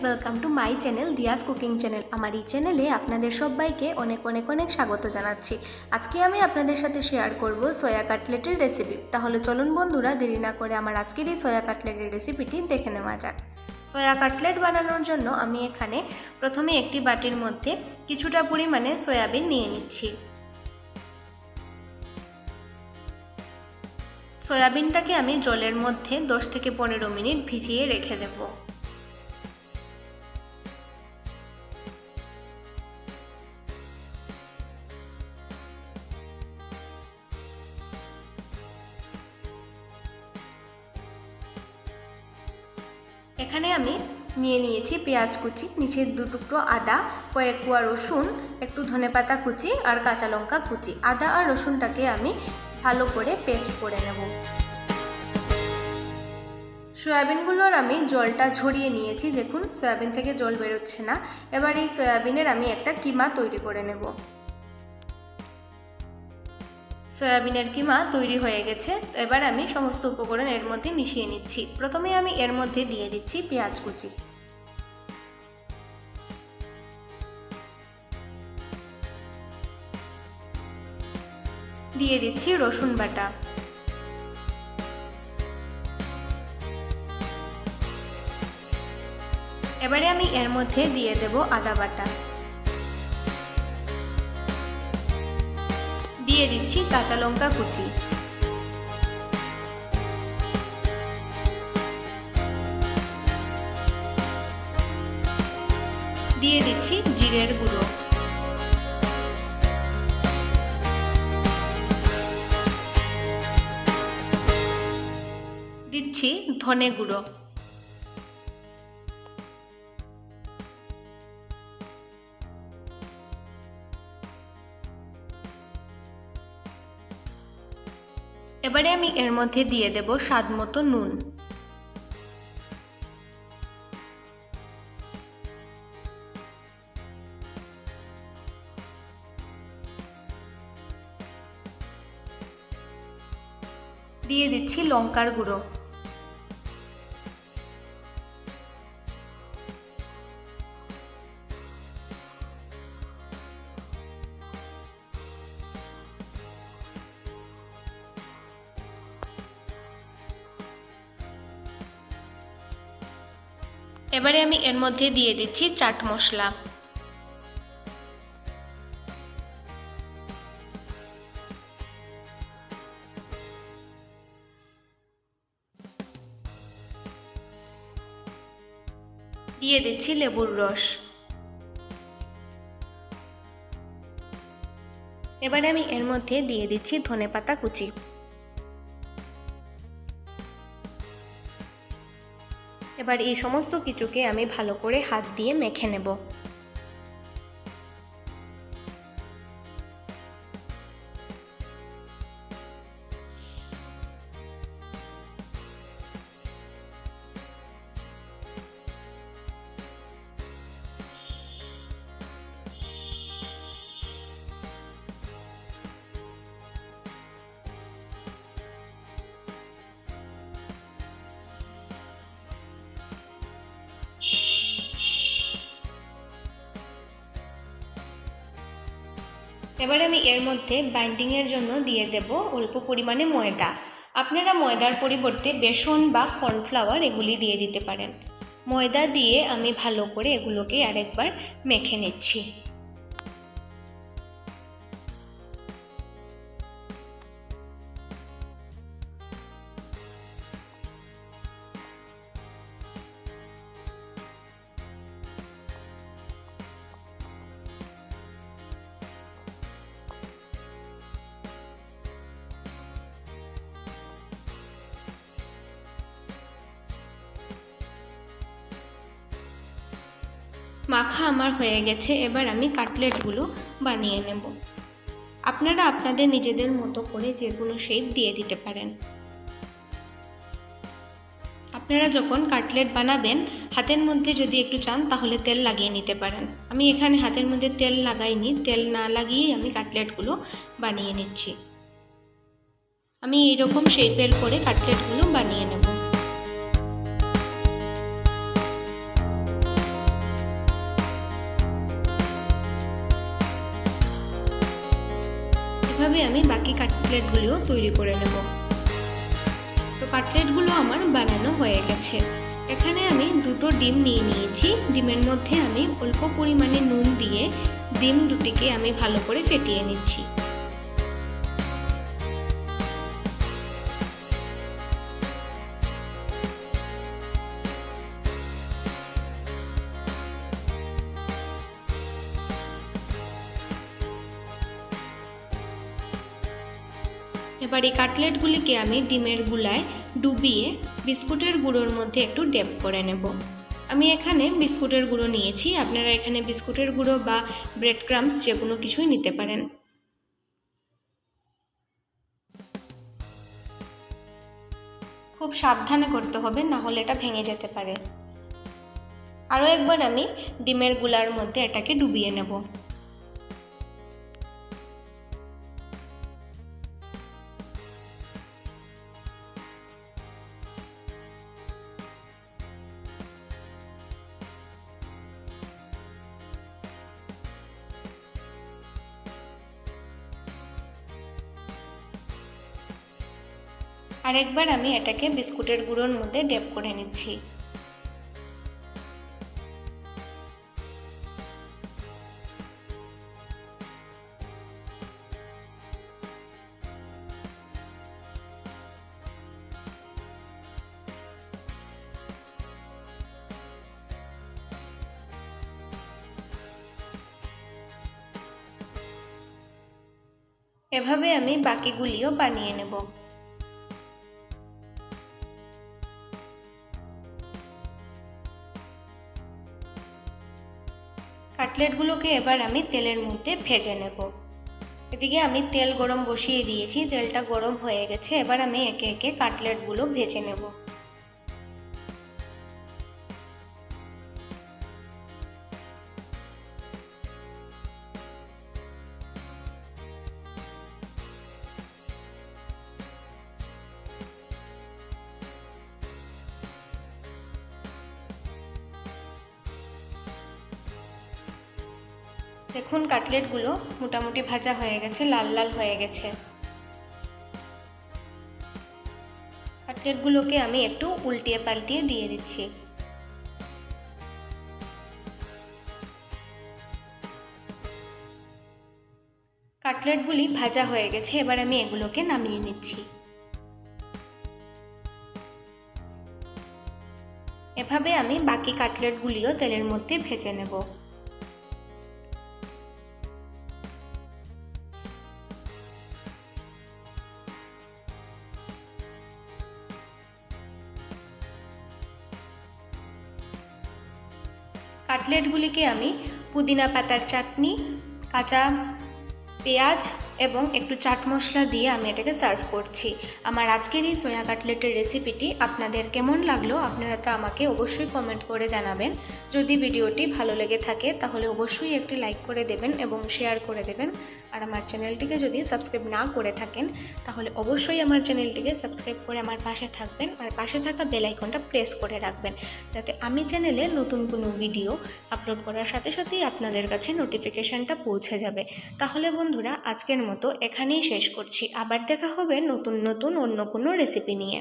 Welcome to my channel Diya's cooking channel. আমার এই চ্যানেলে আপনাদের সবাইকে অনেক অনেক অনেক স্বাগত জানাচ্ছি। আজকে আমি আপনাদের সাথে শেয়ার করব সয়া কাটলেটের রেসিপি। তাহলে চলুন বন্ধুরা, দেরি না করে আমার আজকের এই সয়া কাটলেটের রেসিপিটি দেখে নেওয়া যাক। সয়া কাটলেট বানানোর জন্য আমি এখানে প্রথমে একটি বাটির মধ্যে কিছুটা পরিমাণে সয়াবিন নিয়ে নিচ্ছি। সয়াবিনটাকে আমি জলের মধ্যে 10 থেকে 15 মিনিট ভিজিয়ে রেখে দেব। এখানে আমি নিয়ে নিয়েছি পেঁয়াজ কুচি, নিচে 2 টুকরো আদা, কয়েক কোয়া রসুন, একটু ধনেপাতা কুচি আর কাঁচা লঙ্কা কুচি। আদা আর রসুনটাকে আমি ভালো করে পেস্ট করে নেব। সয়াবিনগুলোর আমি জলটা ঝরিয়ে নিয়েছি, দেখুন সয়াবিন থেকে জল বেরোচ্ছে না। এবার এই সয়াবিনের আমি একটা কিমা তৈরি করে নেব। সয়াবিনের কিমা তৈরি হয়ে গেছে। এবার আমি সমস্ত উপকরণ এর মধ্যে মিশিয়ে নিচ্ছি। প্রথমে আমি এর মধ্যে দিয়ে দিচ্ছি পেঁয়াজ কুচি, দিয়ে দিচ্ছি রসুন বাটা, এবারে আমি এর মধ্যে দিয়ে দেব আদা বাটা, দিয়ে দিচ্ছি কাঁচা লঙ্কা কুচি, দিয়ে দিচ্ছি জিরের গুঁড়ো, দিচ্ছি ধনে গুঁড়ো, এবারে আমি এর মধ্যে দিয়ে দেব স্বাদ মতো নুন, দিয়ে দিচ্ছি লঙ্কার গুঁড়ো, এবারে আমি এর মধ্যে দিয়ে দিচ্ছি চাট মশলা, দিয়ে দিচ্ছি লেবুর রস, এবারে আমি এর মধ্যে দিয়ে দিচ্ছি ধনেপাতা কুচি, এবার এই সমস্ত কিছুকে আমি ভালো করে হাত দিয়ে মেখে নেব। এবার আমি এর মধ্যে বাইন্ডিংয়ের জন্য দিয়ে দেব অল্প পরিমাণে ময়দা। আপনারা ময়দার পরিবর্তে বেসন বা কর্নফ্লাওয়ার এগুলি দিয়ে দিতে পারেন। ময়দা দিয়ে আমি ভালো করে এগুলোকে আরেকবার মেখে নিচ্ছি। মাখা আমার হয়ে গেছে। এবার আমি কাটলেটগুলো বানিয়ে নেব। আপনারা আপনাদের নিজেদের মতো করে যে কোনো শেপ দিয়ে দিতে পারেন। আপনারা যখন কাটলেট বানাবেন হাতের মধ্যে যদি একটু চান তাহলে তেল লাগিয়ে নিতে পারেন। আমি এখানে হাতের মধ্যে তেল লাগাইনি, তেল না লাগিয়েই আমি কাটলেটগুলো বানিয়ে নিচ্ছি। আমি এইরকম শেপের করে কাটলেটগুলো বানিয়ে নেব। এভাবে আমি বাকি কাটলেটগুলিও তৈরি করে নেব। তো কাটলেটগুলো আমার বানানো হয়ে গেছে। এখানে আমি দুটো ডিম নিয়ে নিয়েছি। ডিমের মধ্যে আমি অল্প পরিমাণে নুন দিয়ে ডিম দুটিকে আমি ভালো করে ফেটিয়ে নিচ্ছি। এবার এই কাটলেটগুলিকে আমি ডিমের গুলায় ডুবিয়ে বিস্কুটের গুঁড়োর মধ্যে একটু ডেপ করে নেব। আমি এখানে বিস্কুটের গুঁড়ো নিয়েছি, আপনারা এখানে বিস্কুটের গুঁড়ো বা ব্রেড ক্রাম্বস যে কোনো কিছুই নিতে পারেন। খুব সাবধানে করতে হবে, না হলে এটা ভেঙে যেতে পারে। আরও একবার আমি ডিমের গুলার মধ্যে এটাকে ডুবিয়ে নেব। আরেকবার আমি এটাকে বিস্কুটের গুঁড়োর মধ্যে ডেপ করে নিচ্ছি। এভাবে আমি বাকিগুলিও বানিয়ে নেব। কাটলেটগুলোকে এবার আমি তেলের মধ্যে ভেজে নেব। এদিকে আমি তেল গরম বসিয়ে দিয়েছি, তেলটা গরম হয়ে গেছে। এবার আমি একে একে কাটলেটগুলো ভেজে নেব। দেখুন কাটলেটগুলো মোটামুটি ভাজা হয়ে গেছে, লাল লাল হয়ে গেছে। কাটলেটগুলোকে আমি একটু উল্টিয়ে পাল্টিয়ে দিয়ে দিচ্ছি। কাটলেটগুলি ভাজা হয়ে গেছে, এবার আমি এগুলোকে নামিয়ে নিচ্ছি। এভাবে আমি বাকি কাটলেটগুলিও তেলের মধ্যে ভেজে নেব। কাটলেটগুলিকে আমি পুদিনা পাতার চাটনি, কাঁচা পেঁয়াজ এবং একটু চাট মশলা দিয়ে আমি এটাকে সার্ভ করছি। আমার আজকের এই সয়া কাটলেটের রেসিপিটি আপনাদের কেমন লাগলো আপনারা তো আমাকে অবশ্যই কমেন্ট করে জানাবেন। যদি ভিডিওটি ভালো লেগে থাকে তাহলে অবশ্যই একটি লাইক করে দেবেন এবং শেয়ার করে দেবেন। আর আমার চ্যানেলটিকে যদি সাবস্ক্রাইব না করে থাকেন তাহলে অবশ্যই আমার চ্যানেলটিকে সাবস্ক্রাইব করে আমার পাশে থাকবেন আর পাশে থাকা বেল আইকনটা প্রেস করে রাখবেন, যাতে আমি চ্যানেলে নতুন কোনো ভিডিও আপলোড করার সাথে সাথেই আপনাদের কাছে নোটিফিকেশানটা পৌঁছে যাবে। তাহলে বন্ধুরা আজকের মতো এখানেই শেষ করছি। আবার দেখা হবে নতুন নতুন অন্য কোনো রেসিপি নিয়ে।